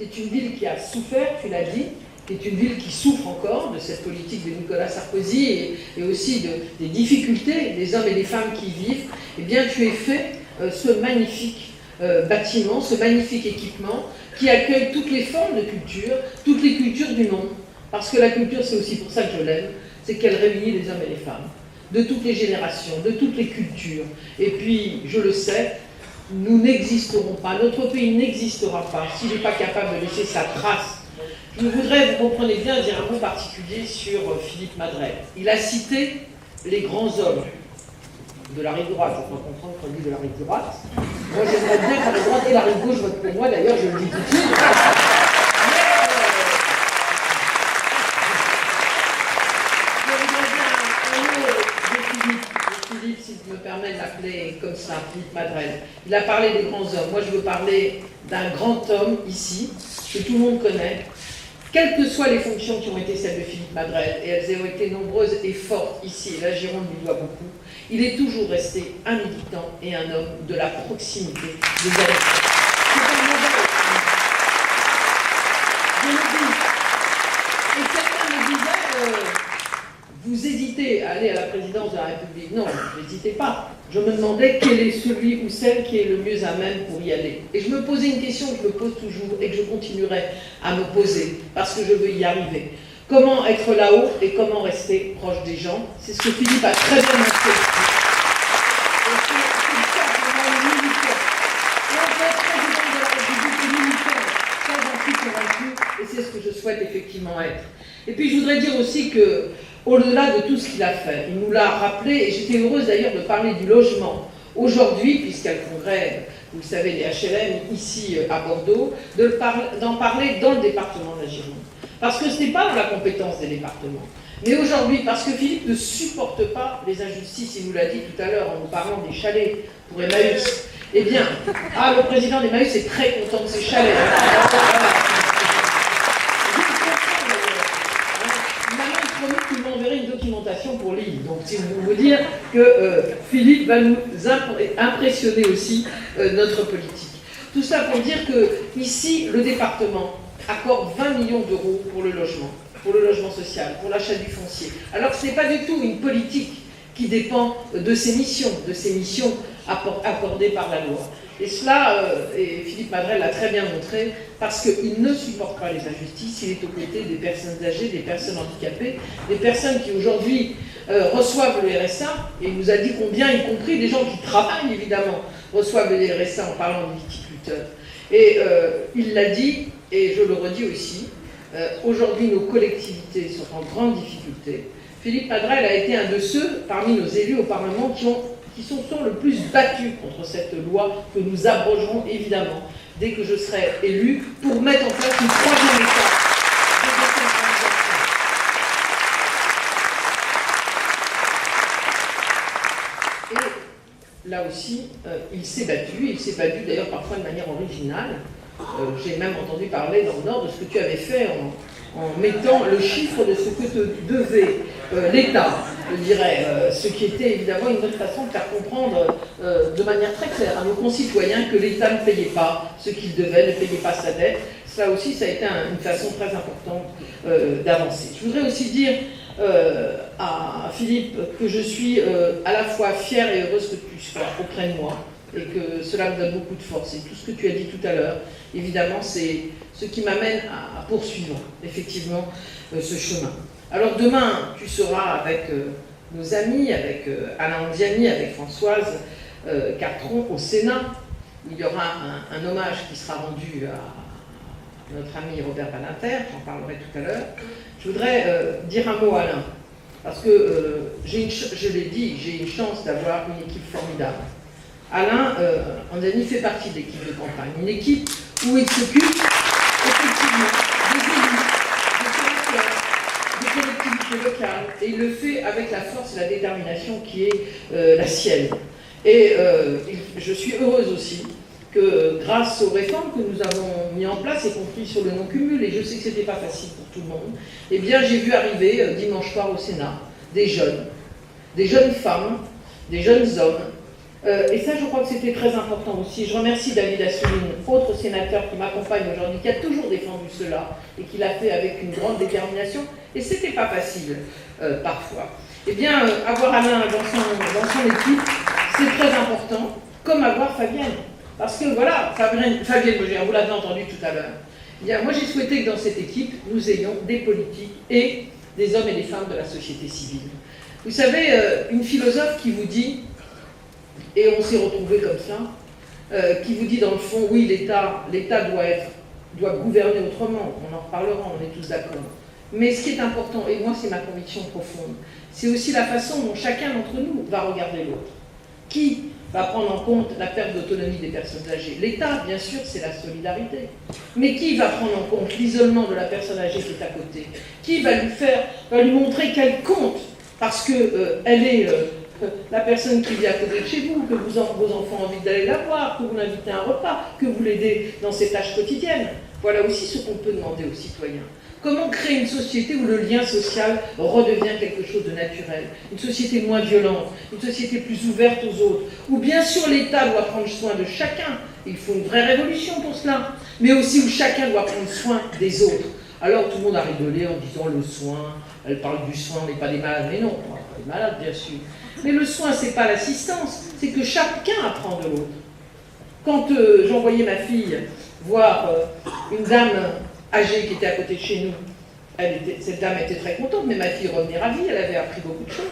c'est une ville qui a souffert, tu l'as dit, c'est une ville qui souffre encore de cette politique de Nicolas Sarkozy et aussi des difficultés des hommes et des femmes qui y vivent. Eh bien, tu as fait ce magnifique bâtiment, ce magnifique équipement qui accueille toutes les formes de culture, toutes les cultures du monde. Parce que la culture, c'est aussi pour ça que je l'aime, c'est qu'elle réunit les hommes et les femmes, de toutes les générations, de toutes les cultures. Et puis, je le sais, nous n'existerons pas, notre pays n'existera pas s'il n'est pas capable de laisser sa trace. Je voudrais, vous comprenez bien, dire un mot particulier sur Philippe Madrelle. Il a cité les grands hommes de la rive droite. Je crois comprendre qu'on dit de la rive droite. Moi, j'aimerais bien que la rive droite et la rive gauche votent pour moi, d'ailleurs, je le dis tout de suite. Philippe, si tu me permets de l'appeler comme ça, Philippe Madrelle. Il a parlé des grands hommes. Moi, je veux parler d'un grand homme ici, que tout le monde connaît, quelles que soient les fonctions qui ont été celles de Philippe Madrelle, et elles ont été nombreuses et fortes ici, et la Gironde lui doit beaucoup, il est toujours resté un militant et un homme de la proximité des électeurs. C'est un modèle. Je le dis. Et certains me disaient, vous hésitez à aller à la présidence de la République. Non, je n'hésitais pas. Je me demandais quel est celui ou celle qui est le mieux à même pour y aller. Et je me posais une question que je me pose toujours et que je continuerai à me poser parce que je veux y arriver. Comment être là-haut et comment rester proche des gens? C'est ce que Philippe a très bien montré. Et c'est ça pour moi le militaire. Et en fait, président de la République militaire, ça j'en suis convaincu et c'est ce que je souhaite effectivement être. Et puis je voudrais dire aussi que au-delà de tout ce qu'il a fait, il nous l'a rappelé, et j'étais heureuse d'ailleurs de parler du logement aujourd'hui, puisqu'il y a le congrès, vous le savez, des HLM ici à Bordeaux, d'en parler dans le département de la Gironde. Parce que ce n'est pas dans la compétence des départements. Mais aujourd'hui, parce que Philippe ne supporte pas les injustices, il nous l'a dit tout à l'heure en nous parlant des chalets pour Emmaüs, eh bien, le président d'Emmaüs est très content de ces chalets. Il m'enverrait une documentation pour lire. Donc, c'est pour vous dire que Philippe va nous impressionner aussi notre politique. Tout ça pour dire que ici, le département accorde 20 millions d'euros pour le logement social, pour l'achat du foncier. Alors que ce n'est pas du tout une politique qui dépend de ses missions accordées par la loi. Et cela, et Philippe Madrelle l'a très bien montré, parce qu'il ne supporte pas les injustices, il est aux côtés des personnes âgées, des personnes handicapées, des personnes qui aujourd'hui reçoivent le RSA, et il nous a dit combien, y compris des gens qui travaillent évidemment, reçoivent le RSA en parlant de viticulteurs. Et il l'a dit, et je le redis aussi, aujourd'hui nos collectivités sont en grande difficulté. Philippe Madrelle a été un de ceux, parmi nos élus au Parlement, qui sont le plus battus contre cette loi que nous abrogerons évidemment dès que je serai élu pour mettre en place une troisième étape de décentralisation. Et là aussi, il s'est battu d'ailleurs parfois de manière originale. J'ai même entendu parler dans le Nord de ce que tu avais fait en mettant le chiffre de ce que te devait l'État, je dirais, ce qui était évidemment une autre façon de faire comprendre de manière très claire à nos concitoyens que l'État ne payait pas ce qu'il devait, ne payait pas sa dette. Ça aussi, ça a été une façon très importante d'avancer. Je voudrais aussi dire à Philippe que je suis à la fois fière et heureuse que tu sois auprès de moi et que cela me donne beaucoup de force. Et tout ce que tu as dit tout à l'heure, évidemment, c'est ce qui m'amène à poursuivre effectivement ce chemin. Alors demain, tu seras avec nos amis, avec Alain Anziani, avec Françoise Cartron au Sénat. Il y aura un hommage qui sera rendu à notre ami Robert Badinter, j'en parlerai tout à l'heure. Je voudrais dire un mot à Alain, parce que je l'ai dit, j'ai une chance d'avoir une équipe formidable. Alain Anziani fait partie de l'équipe de campagne, une équipe où il s'occupe effectivement des élus, des sénateurs, des collectivités locales, et il le fait avec la force et la détermination qui est la sienne. Et je suis heureuse aussi que grâce aux réformes que nous avons mis en place, y compris sur le non-cumul, et je sais que ce n'était pas facile pour tout le monde, eh bien j'ai vu arriver dimanche soir au Sénat des jeunes femmes, des jeunes hommes, Et ça, je crois que c'était très important aussi. Je remercie David Assouline, autre sénateur qui m'accompagne aujourd'hui, qui a toujours défendu cela et qui l'a fait avec une grande détermination. Et c'était pas facile, parfois. Eh bien, avoir Alain dans son équipe, c'est très important, comme avoir Fabienne. Parce que voilà, Fabienne Maugère, vous l'avez entendu tout à l'heure. Eh bien, moi, j'ai souhaité que dans cette équipe, nous ayons des politiques et des hommes et des femmes de la société civile. Vous savez, une philosophe qui vous dit, et on s'est retrouvés comme ça, qui vous dit dans le fond, oui, l'État doit gouverner autrement, on en reparlera, on est tous d'accord. Mais ce qui est important, et moi c'est ma conviction profonde, c'est aussi la façon dont chacun d'entre nous va regarder l'autre. Qui va prendre en compte la perte d'autonomie des personnes âgées? L'État, bien sûr, c'est la solidarité. Mais qui va prendre en compte l'isolement de la personne âgée qui est à côté? Qui va lui montrer qu'elle compte parce qu'elle est la personne qui vit à côté de chez vous, que vos enfants ont envie d'aller la voir, que vous l'invitez à un repas, que vous l'aidez dans ses tâches quotidiennes? Voilà aussi ce qu'on peut demander aux citoyens. Comment créer une société où le lien social redevient quelque chose de naturel? Une société moins violente, une société plus ouverte aux autres, où bien sûr l'État doit prendre soin de chacun, il faut une vraie révolution pour cela, mais aussi où chacun doit prendre soin des autres. Alors tout le monde a rigolé en disant le soin, elle parle du soin, mais pas des malades. Mais non, on pas des malades bien sûr. Mais le soin, c'est pas l'assistance, c'est que chacun apprend de l'autre. Quand j'envoyais ma fille voir une dame âgée qui était à côté de chez nous, cette dame était très contente, mais ma fille revenait ravie, elle avait appris beaucoup de choses.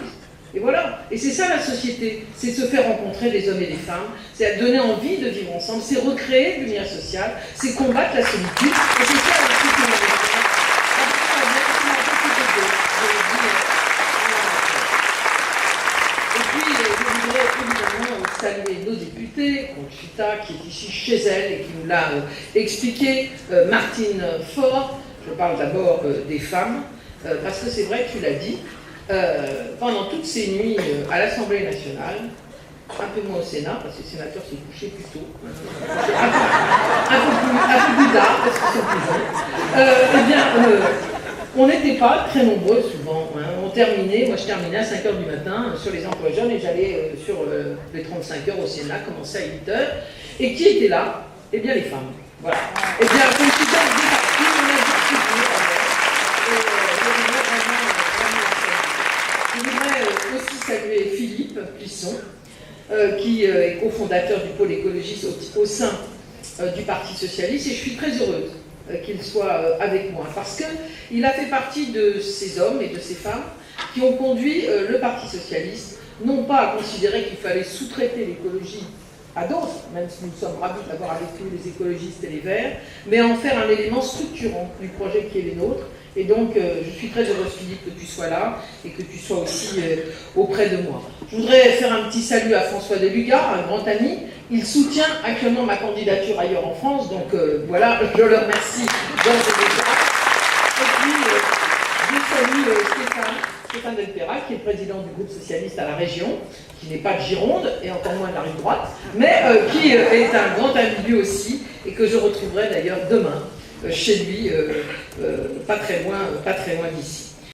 Et voilà. Et c'est ça la société, c'est se faire rencontrer des hommes et des femmes, c'est donner envie de vivre ensemble, c'est recréer du lien social, c'est combattre la solitude, et c'est ça aussi que l'on saluer nos députés, Conchita qui est ici chez elle et qui nous l'a expliqué, Martine Faure, je parle d'abord des femmes, parce que c'est vrai que tu l'as dit, pendant toutes ces nuits à l'Assemblée nationale, un peu moins au Sénat, parce que les sénateurs se couchaient plus tôt, un peu plus tard, parce qu'ils sont plus jeunes, eh bien, on n'était pas très nombreux souvent. Hein. On terminait, moi je terminais à 5h du matin sur les emplois jeunes et j'allais sur les 35 heures au Sénat, commençait à 8h. Et qui était là? Eh bien les femmes. Voilà. Eh bien, comme je suis dans le parti, on a dit je voudrais aussi saluer Philippe Plisson, qui est cofondateur du pôle écologiste au sein du Parti socialiste, et je suis très heureuse qu'il soit avec moi, parce qu'il a fait partie de ces hommes et de ces femmes qui ont conduit le Parti socialiste, non pas à considérer qu'il fallait sous-traiter l'écologie à d'autres, même si nous sommes ravis d'avoir avec nous les écologistes et les Verts, mais à en faire un élément structurant du projet qui est le nôtre. Et donc, je suis très heureuse, Philippe, que tu sois là et que tu sois aussi auprès de moi. Je voudrais faire un petit salut à François Delugard, un grand ami. Il soutient actuellement ma candidature ailleurs en France, donc voilà, je le remercie d'ores et déjà. Et puis, je salue Stéphane Delpera, qui est le président du groupe socialiste à la région, qui n'est pas de Gironde, et encore moins de la rive droite, mais qui est un grand ami lui aussi, et que je retrouverai d'ailleurs demain chez lui, pas très loin d'ici.